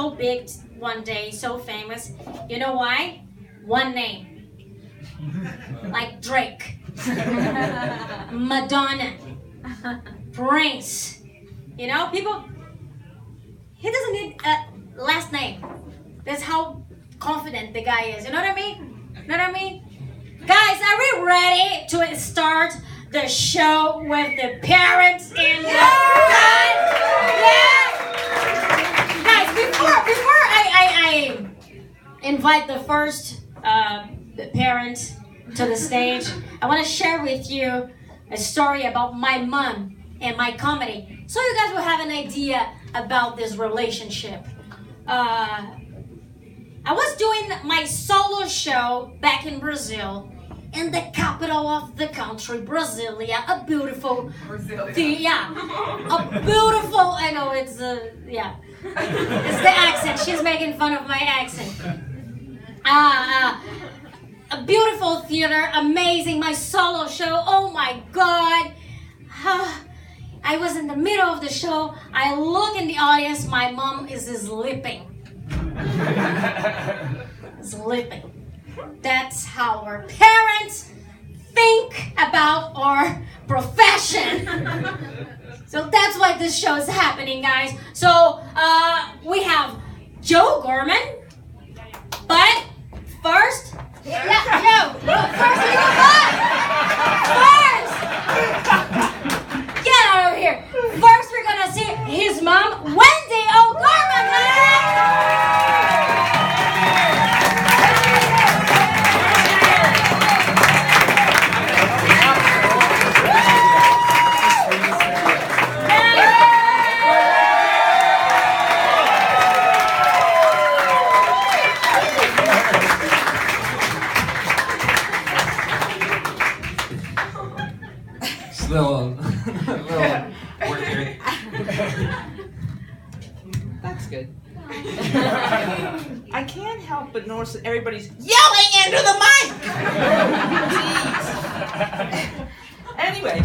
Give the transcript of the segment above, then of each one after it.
so big one day, so famous. You know why? One name. Like Drake, Madonna, Prince. You know, people, he doesn't need a last name. That's how confident the guy is. You know what I mean? You know what I mean? Guys, are we ready to start the show with the parents in the front? Yeah! Guys, before I invite the first the parent to the stage, I want to share with you a story about my mom and my comedy, so you guys will have an idea about this relationship. I was doing my solo show back in Brazil, in the capital of the country, Brasilia, a beautiful, a beautiful. I know it's it's the accent. She's making fun of my accent. A beautiful theater, amazing. My solo show. Oh my God! I was in the middle of the show. I look in the audience. My mom is sleeping. Sleeping. That's how our parents think about our profession. So that's why this show is happening, guys. So we have Joe Gorman, but first, first you go first. Get out of here. First, we're gonna see his mom, Wendy O'Gorman. Little work here. That's good. I can't help but notice that everybody's yelling into the mic. Jeez. Anyway,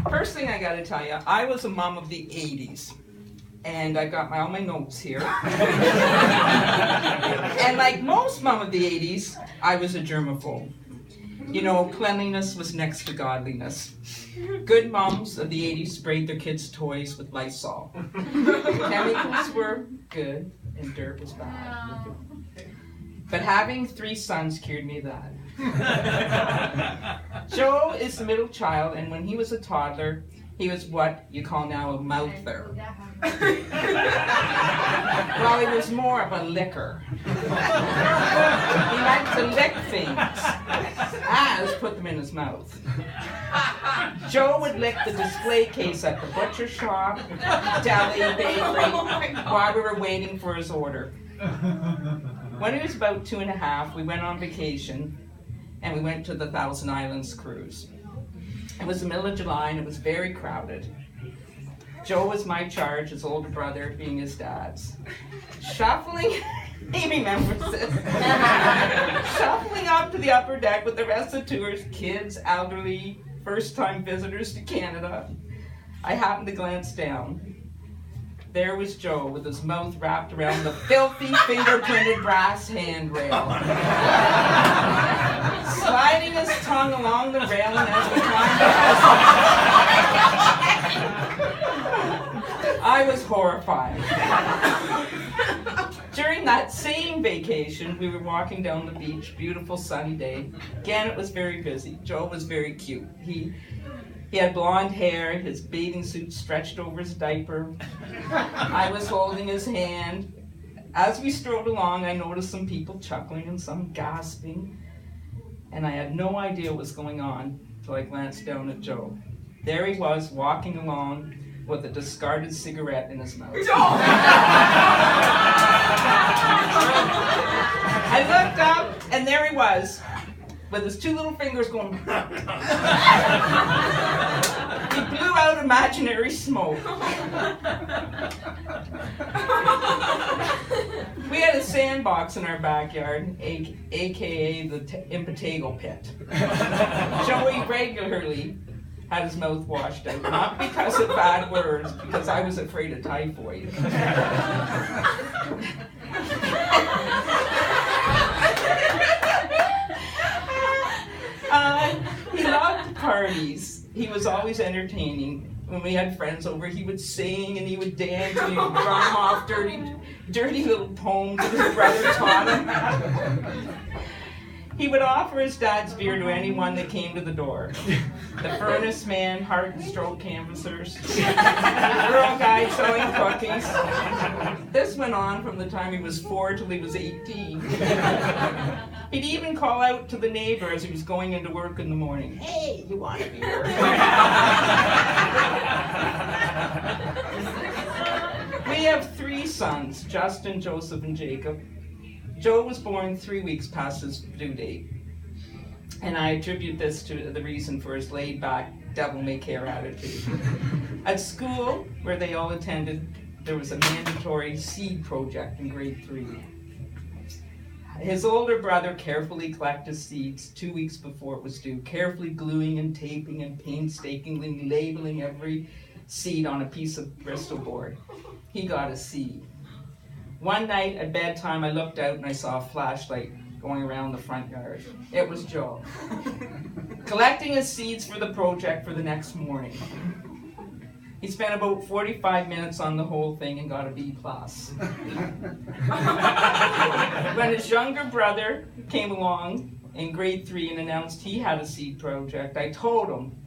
first thing I gotta tell you, I was a mom of the 80s. And I got all my notes here. And like most mom of the 80s, I was a germaphobe. You know, cleanliness was next to godliness. Good moms of the 80s sprayed their kids' toys with Lysol. Chemicals were good and dirt was bad. But having 3 sons cured me of that. Joe is the middle child, and when he was a toddler, he was what you call now a mouther. Well, he was more of a licker. He liked to lick things, as put them in his mouth. Joe would lick the display case at the butcher shop, deli, bakery, while we were waiting for his order. When he was about 2 and a half, we went on vacation, and we went to the Thousand Islands cruise. It was the middle of July, and it was very crowded. Joe was my charge, his older brother being his dad's. Shuffling, he remembers this. Shuffling up to the upper deck with the rest of the tours, kids, elderly, first-time visitors to Canada. I happened to glance down. There was Joe with his mouth wrapped around the filthy, finger-printed brass handrail. Sliding his tongue along the railing as we climbed I was horrified. During that same vacation, we were walking down the beach, beautiful sunny day. Again, it was very busy. Joe was very cute. He had blonde hair, his bathing suit stretched over his diaper. I was holding his hand. As we strode along, I noticed some people chuckling and some gasping, and I had no idea what was going on until I glanced down at Joe. There he was, walking along with a discarded cigarette in his mouth. I looked up, and there he was, with his 2 little fingers going. He blew out imaginary smoke. We had a sandbox in our backyard, aka the Impetigo pit. Joey regularly had his mouth washed out, not because of bad words, because I was afraid of typhoid. He loved parties. He was always entertaining. When we had friends over, he would sing and he would dance and he would rhyme off dirty little poems that his brother taught him. He would offer his dad's beer to anyone that came to the door. The furnace man, heart and stroke canvassers, rural guy selling cookies. This went on from the time he was 4 till he was 18. He'd even call out to the neighbor as he was going into work in the morning. Hey, you want a beer? We have 3 sons, Justin, Joseph, and Jacob. Joe was born 3 weeks past his due date. And I attribute this to the reason for his laid-back, devil-may-care attitude. At school, where they all attended, there was a mandatory seed project in grade 3. His older brother carefully collected seeds 2 weeks before it was due, carefully gluing and taping and painstakingly labeling every seed on a piece of Bristol board. He got a C. One night at bedtime, I looked out and I saw a flashlight going around the front yard. It was Joe, collecting his seeds for the project for the next morning. He spent about 45 minutes on the whole thing and got a B+. When his younger brother came along in grade 3 and announced he had a seed project, I told him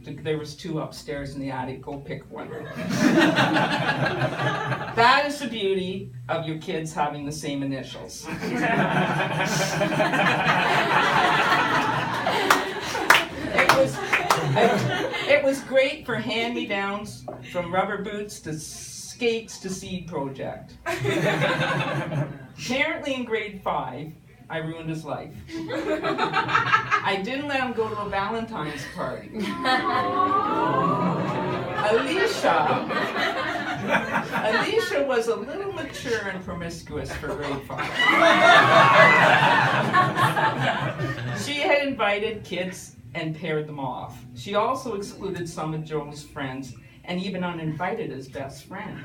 there was 2 upstairs in the attic, go pick one. That is the beauty of your kids having the same initials. It was great for hand-me-downs, from rubber boots to skates to seed project. Apparently in grade 5, I ruined his life. I didn't let him go to a Valentine's party. Alicia was a little mature and promiscuous for grade 5. She had invited kids and paired them off. She also excluded some of Joe's friends and even uninvited his best friend.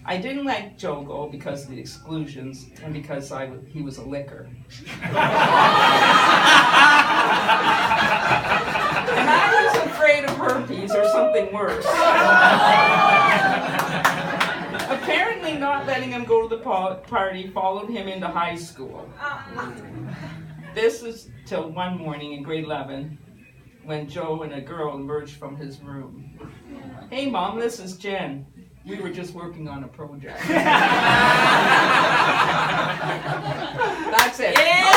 I didn't let Joe go because of the exclusions and because he was a licker. And I was afraid of herpes or something worse. Apparently not letting him go to the party followed him into high school. This was till one morning in grade 11 when Joe and a girl emerged from his room. Hey Mom, this is Jen. We were just working on a project. That's it. Yeah!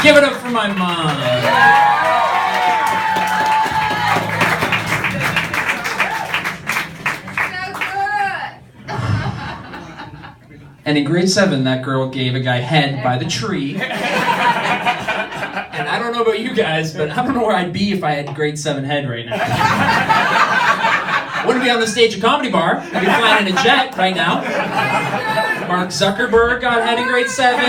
Give it up for my mom. And in grade 7, that girl gave a guy head by the tree. And I don't know about you guys, but I don't know where I'd be if I had grade 7 head right now. I wouldn't be on the stage at Comedy Bar. I'd be flying in a jet right now. Mark Zuckerberg got head in grade 7.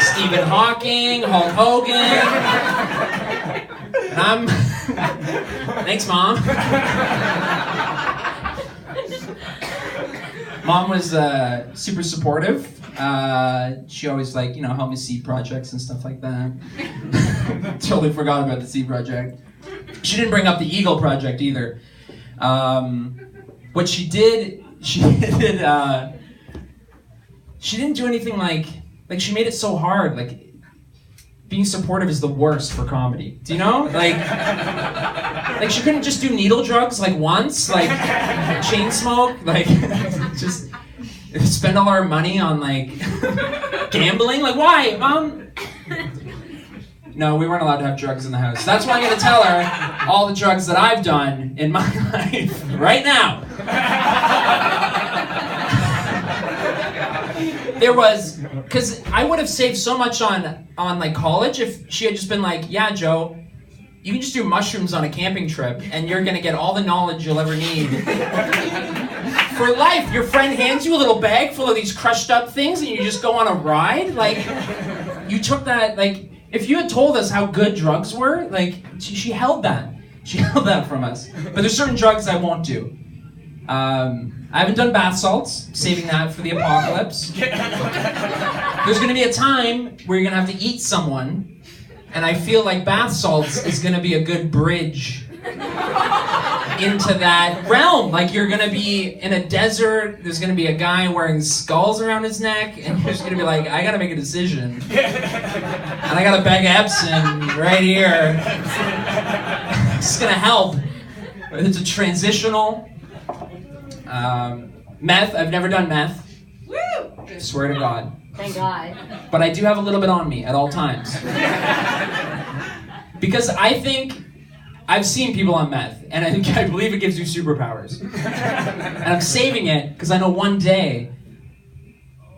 Stephen Hawking, Hulk Hogan. And I'm... Thanks, Mom. Mom was super supportive. She always helped me seed projects and stuff like that. Totally forgot about the seed project. She didn't bring up the Eagle project either. What she did, she didn't do anything like she made it so hard. Like being supportive is the worst for comedy. Do you know? Like she couldn't just do needle drugs once, chain smoke, just spend all our money on gambling. Why, Mom? No, we weren't allowed to have drugs in the house. That's why I'm gonna tell her all the drugs that I've done in my life right now. There was, because I would have saved so much on college if she had just been yeah, Joe, you can just do mushrooms on a camping trip and you're gonna get all the knowledge you'll ever need For life. Your friend hands you a little bag full of these crushed up things and you just go on a ride. Like, you took that, like, if you had told us how good drugs were, like, she held that. She held that from us. But there's certain drugs I won't do. I haven't done bath salts, saving that for the apocalypse. There's gonna be a time where you're gonna have to eat someone, and I feel like bath salts is gonna be a good bridge into that realm. Like, you're gonna be in a desert, there's gonna be a guy wearing skulls around his neck, and you're just gonna be like, I gotta make a decision. And I got a bag of Epsom right here. It's gonna help. It's a transitional. Meth, I've never done meth. Woo! Swear to God. Thank God. But I do have a little bit on me at all times. Because I think I've seen people on meth, and I believe it gives you superpowers. And I'm saving it because I know one day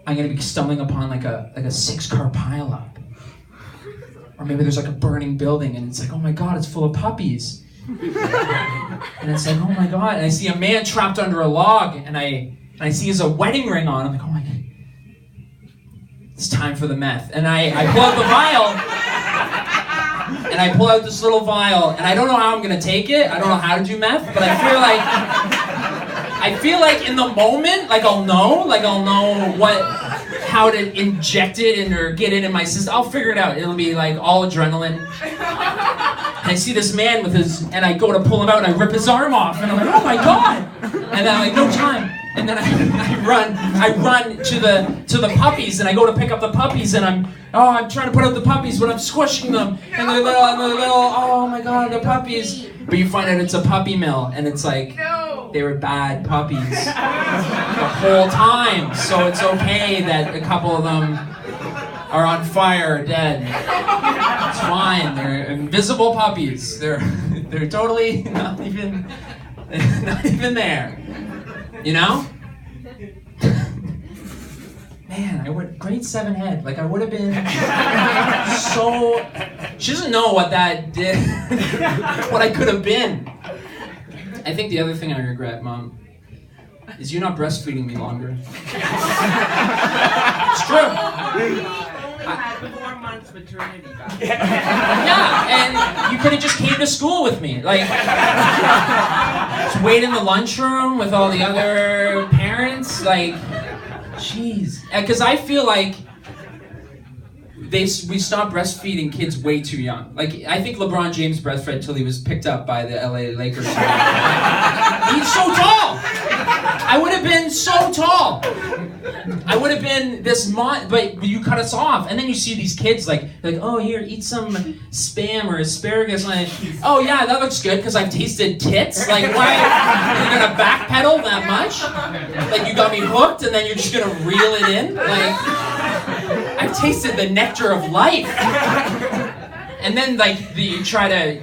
I'm gonna be stumbling upon like a 6-car pileup. Or maybe there's like a burning building and it's like, oh my God, it's full of puppies. And it's like, oh my God. And I see a man trapped under a log and I see he has a wedding ring on. I'm like, oh my God. It's time for the meth. And I pull out the vial and I pull out this little vial and I don't know how I'm gonna take it. I don't know how to do meth, but I feel like in the moment, like I'll know how to inject it in or get it in my system. I'll figure it out. It'll be like all adrenaline. And I see this man with and I go to pull him out and I rip his arm off and I'm like, oh my God. And then I'm like, no time. And then I run to the puppies and I go to pick up the puppies and I'm trying to put out the puppies but I'm squishing them and they're little, oh my God, the puppies. But you find out it's a puppy mill and it's like, they were bad puppies the whole time. So it's okay that a couple of them are on fire, dead. It's fine. They're invisible puppies. They're totally not even there. You know? Man, grade 7 head. Like I would have been so. She doesn't know what that did. What I could have been. I think the other thing I regret, Mom, is you not breastfeeding me longer. It's true. I had 4 months maternity back. Yeah, and you could have just came to school with me. Like, just wait in the lunchroom with all the other parents. Like, jeez. Because I feel like we stopped breastfeeding kids way too young. Like, I think LeBron James breastfed till he was picked up by the LA Lakers. He's so tall! I would have been so tall. I would have been this but you cut us off. And then you see these kids like, oh, here, eat some Spam or asparagus. Like, oh yeah, that looks good because I've tasted tits. Like, why? You're gonna backpedal that much? Like, you got me hooked and then you're just gonna reel it in? Like, I've tasted the nectar of life. And then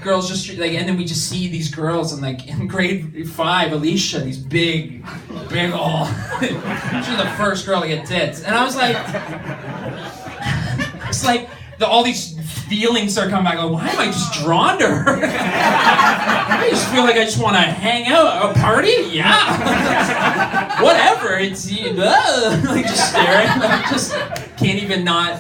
girls just like, and then we just see these girls and like in grade 5, Alicia, these big old, she's the first girl to get tits. And I was like, it's like all these feelings start coming back. Like, why am I just drawn to her? I just feel like I just want to hang out. A party? Yeah. Whatever. It's like just staring. I just can't even not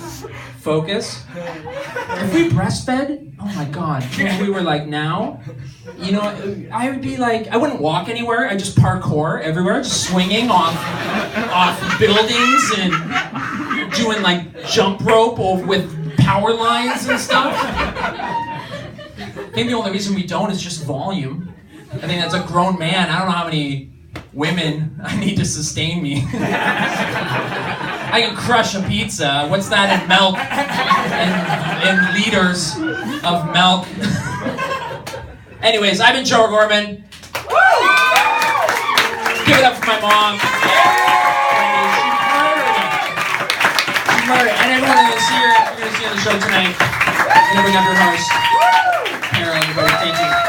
focus. If we breastfed, oh my God, if we were like now, you know, I would be like, I wouldn't walk anywhere. I just parkour everywhere, just swinging off buildings and doing like jump rope with power lines and stuff. Maybe the only reason we don't is just volume. I think that's a grown man. I don't know how many women I need to sustain me. I can crush a pizza. What's that in milk? In liters of milk. Anyways, I've been Joe Gorman. Woo! Give it up for my mom. She murdered. And everyone that's here, you're going to see on the show tonight. I'm going to bring up your host. Carol, everybody. Thank you.